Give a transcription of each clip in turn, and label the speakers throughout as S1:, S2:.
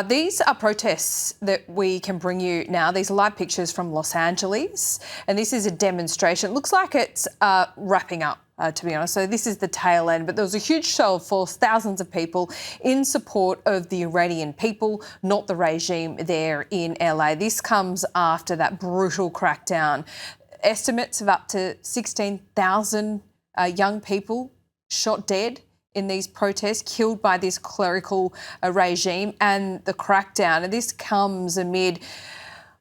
S1: These are protests that we can bring you now. These are live pictures from Los Angeles, and this is a demonstration. It looks like it's wrapping up, to be honest. So this is the tail end, but there was a huge show of force, thousands of people in support of the Iranian people, not the regime there in LA. This comes after that brutal crackdown. Estimates of up to 16,000 young people shot dead in these protests, killed by this clerical regime and the crackdown. And this comes amid,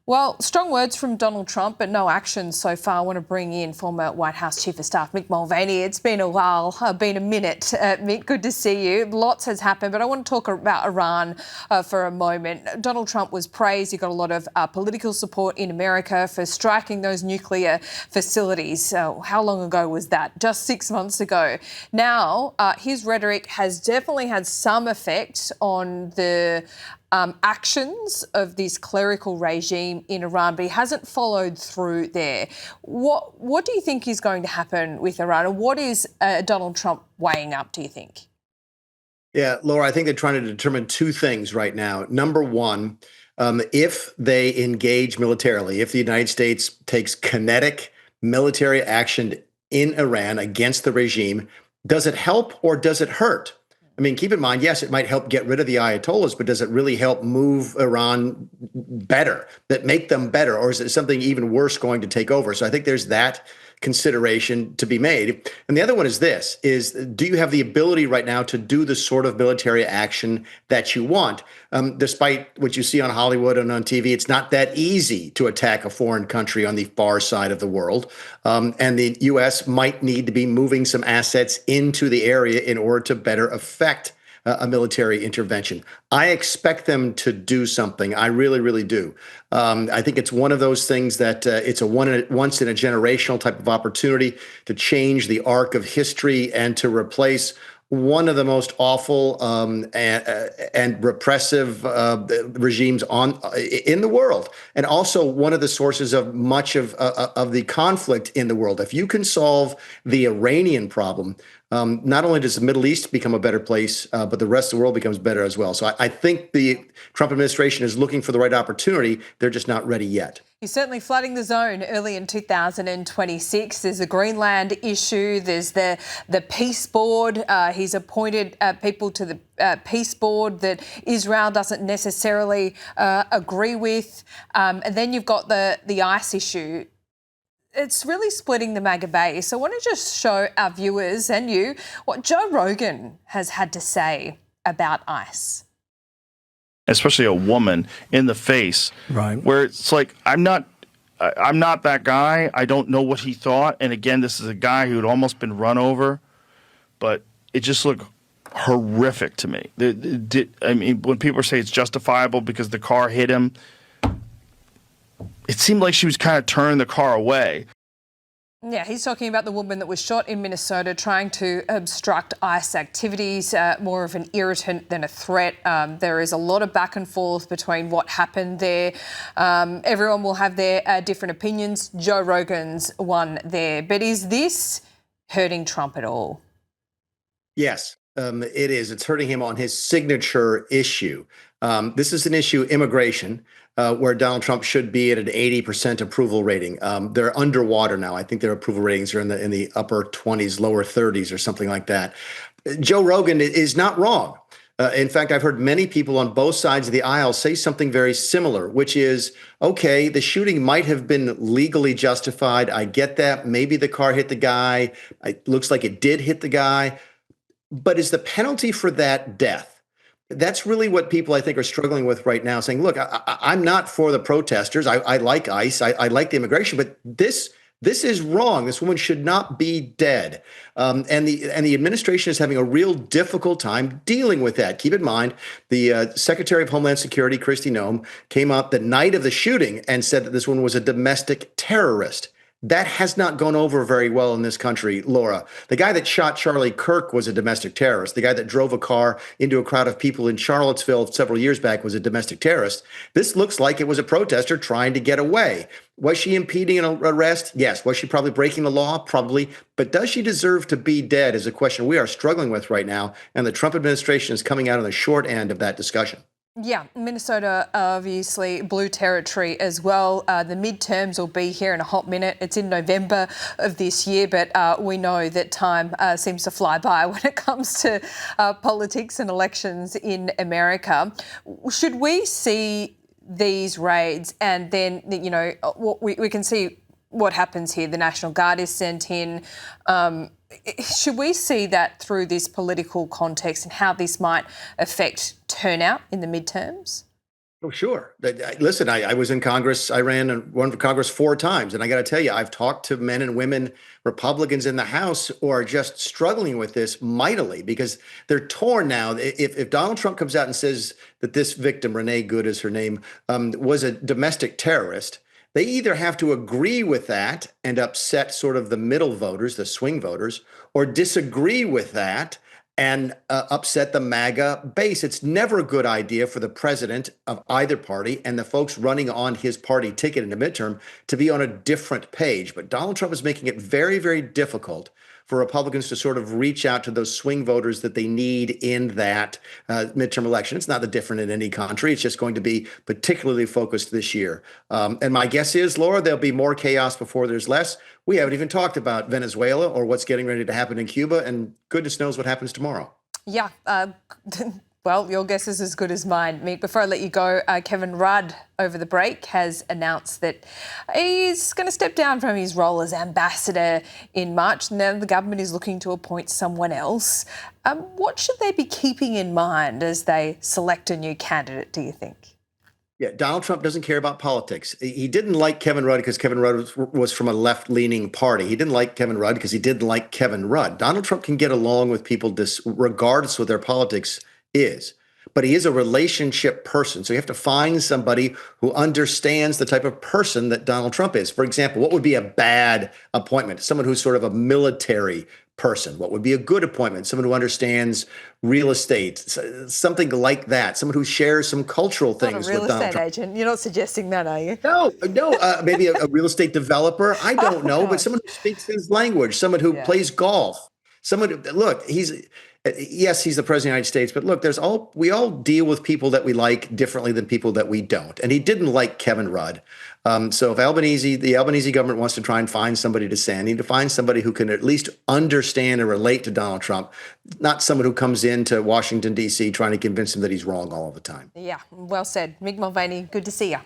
S1: well, strong words from Donald Trump, but no action so far. I want to bring in former White House Chief of Staff Mick Mulvaney. It's been a while, been a minute. Mick, good to see you. Lots has happened, but I want to talk about Iran for a moment. Donald Trump was praised. He got a lot of political support in America for striking those nuclear facilities. How long ago was that? Just 6 months ago. Now, his rhetoric has definitely had some effect on the actions of this clerical regime in Iran, but he hasn't followed through there. What do you think is going to happen with Iran, and what is Donald Trump weighing up, do you think?
S2: Yeah, Laura, I think they're trying to determine two things right now. Number one, if they engage militarily, if the United States takes kinetic military action in Iran against the regime, does it help or does it hurt? I mean, keep in mind, yes, it might help get rid of the Ayatollahs, but does it really help move Iran better, that make them better, or is it something even worse going to take over? So I think there's that consideration to be made. And the other one is this, is do you have the ability right now to do the sort of military action that you want? Despite what you see on Hollywood and on TV, it's not that easy to attack a foreign country on the far side of the world. And the U.S. might need to be moving some assets into the area in order to better affect a military intervention. I expect them to do something. I really, really do. I think it's one of those things that it's a once in a generational type of opportunity to change the arc of history and to replace one of the most awful and repressive regimes in the world, and also one of the sources of much of the conflict in the world. If you can solve the Iranian problem, not only does the Middle East become a better place, but the rest of the world becomes better as well. So I think the Trump administration is looking for the right opportunity. They're just not ready yet.
S1: You're certainly flooding the zone early in 2026. There's the Greenland issue. There's the peace board. He's appointed people to the peace board that Israel doesn't necessarily agree with. And then you've got the ICE issue. It's really splitting the MAGA base. So I want to just show our viewers and you what Joe Rogan has had to say about ICE.
S3: Especially a woman in the face, right? Where it's like, I'm not that guy. I don't know what he thought. And again, this is a guy who had almost been run over, but it just looked horrific to me. I mean, when people say it's justifiable because the car hit him, it seemed like she was kind of turning the car away.
S1: Yeah, he's talking about the woman that was shot in Minnesota trying to obstruct ICE activities, more of an irritant than a threat. There is a lot of back and forth between what happened there. Everyone will have their different opinions. Joe Rogan's one there. But is this hurting Trump at all?
S2: Yes, it is. It's hurting him on his signature issue. This is an issue, immigration, where Donald Trump should be at an 80% approval rating. They're underwater now. I think their approval ratings are in the upper 20s, lower 30s or something like that. Joe Rogan is not wrong. In fact, I've heard many people on both sides of the aisle say something very similar, which is, okay, the shooting might have been legally justified. I get that. Maybe the car hit the guy. It looks like it did hit the guy. But is the penalty for that death? That's really what people, I think, are struggling with right now, saying, look, I'm not for the protesters. I like ICE. I like the immigration, but this is wrong. This woman should not be dead. And the administration is having a real difficult time dealing with that. Keep in mind, the Secretary of Homeland Security, Kristi Noem, came up the night of the shooting and said that this woman was a domestic terrorist. That has not gone over very well in this country, Laura. The guy that shot Charlie Kirk was a domestic terrorist. The guy that drove a car into a crowd of people in Charlottesville several years back was a domestic terrorist. This looks like it was a protester trying to get away. Was she impeding an arrest? Yes. Was she probably breaking the law? Probably. But does she deserve to be dead is a question we are struggling with right now. And the Trump administration is coming out on the short end of that discussion.
S1: Yeah, Minnesota, obviously blue territory as well. The midterms will be here in a hot minute. It's in November of this year, but we know that time seems to fly by when it comes to politics and elections in America. Should we see these raids and then, you know, we can see what happens here. The National Guard is sent in. Should we see that through this political context and how this might affect turnout in the midterms?
S2: Oh, sure. Listen, I was in Congress. I ran and won for Congress 4 times. And I got to tell you, I've talked to men and women, Republicans in the House, who are just struggling with this mightily because they're torn now. If Donald Trump comes out and says that this victim, Renee Good is her name, was a domestic terrorist, they either have to agree with that and upset sort of the middle voters, the swing voters, or disagree with that and upset the MAGA base. It's never a good idea for the president of either party and the folks running on his party ticket in the midterm to be on a different page. But Donald Trump is making it very, very difficult for Republicans to sort of reach out to those swing voters that they need in that midterm election. It's not that different in any country. It's just going to be particularly focused this year. And my guess is, Laura, there'll be more chaos before there's less. We haven't even talked about Venezuela or what's getting ready to happen in Cuba, and goodness knows what happens tomorrow.
S1: Yeah. Well, your guess is as good as mine, Mick. Before I let you go, Kevin Rudd over the break has announced that he's going to step down from his role as ambassador in March. Now the government is looking to appoint someone else. What should they be keeping in mind as they select a new candidate, do you think?
S2: Yeah, Donald Trump doesn't care about politics. He didn't like Kevin Rudd because Kevin Rudd was from a left-leaning party. He didn't like Kevin Rudd because he didn't like Kevin Rudd. Donald Trump can get along with people regardless of what their politics is. But he is a relationship person. So you have to find somebody who understands the type of person that Donald Trump is. For example, what would be a bad appointment? Someone who's sort of a military person. What would be a good appointment? Someone who understands real estate, something like that. Someone who shares some cultural things with Donald Trump.
S1: Not a real estate agent. You're not suggesting that, are you?
S2: No. Maybe a real estate developer. I don't know, but someone who speaks his language, someone who plays golf. Someone, look, yes, he's the president of the United States, but look, we all deal with people that we like differently than people that we don't. And he didn't like Kevin Rudd. So if the Albanese government wants to try and find somebody to send, they need to find somebody who can at least understand and relate to Donald Trump, not someone who comes into Washington, D.C. trying to convince him that he's wrong all of the time.
S1: Yeah, well said. Mick Mulvaney, good to see you.